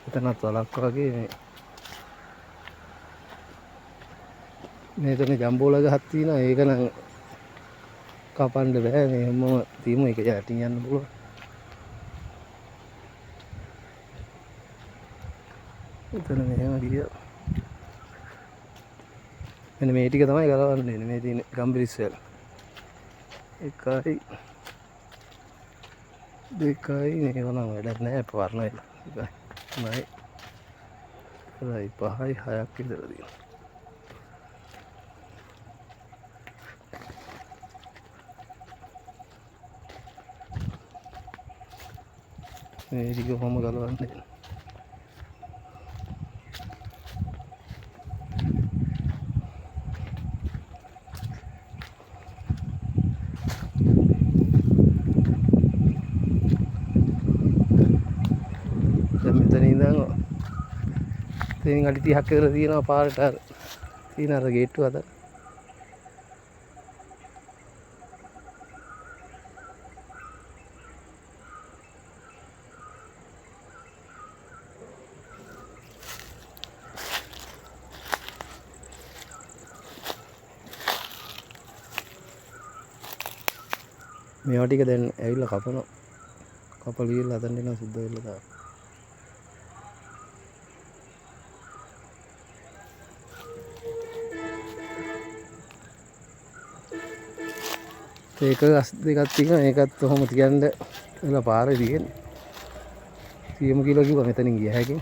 එතනත් වලක් වගේ මේතන ජම්බෝල ගහක් තියෙනවා. ඒක නම් කපන්න බෑ. මේ හැමෝම තියමු ඒක යටින් යන්න පුළුවන්. එතන මෙහෙම ගියා. මෙන්න මේ ටික තමයි ගලවන්නේ. මේ තියෙන ගම්බිරිස් වල. 1යි 2යි මේක නම් වැඩක් නෑ. පවර්ණ වෙලා. 1යි 3යි 5යි 6ක් විතර තියෙනවා. මේ ටික කොහොම ගලවන්නේ? මෙතන ඉඳන් තේන් අඩි 30ක් විතර තියෙනවා පාරට තියෙන අර ගේට්ටුව අතර. මේවා ටික දැන් ඇවිල්ලා කපනවා. කපලා ගිහලා හදන්න එනවා සුද්ධ වෙලා තාම. ඒක ගස් දෙකක් තියෙනවා. ඒකත් කොහොම තියන්න එලා පාරේ තියෙන්නේ. 30 කිලෝ කිව්වා මෙතනින් ගිය හැකියි.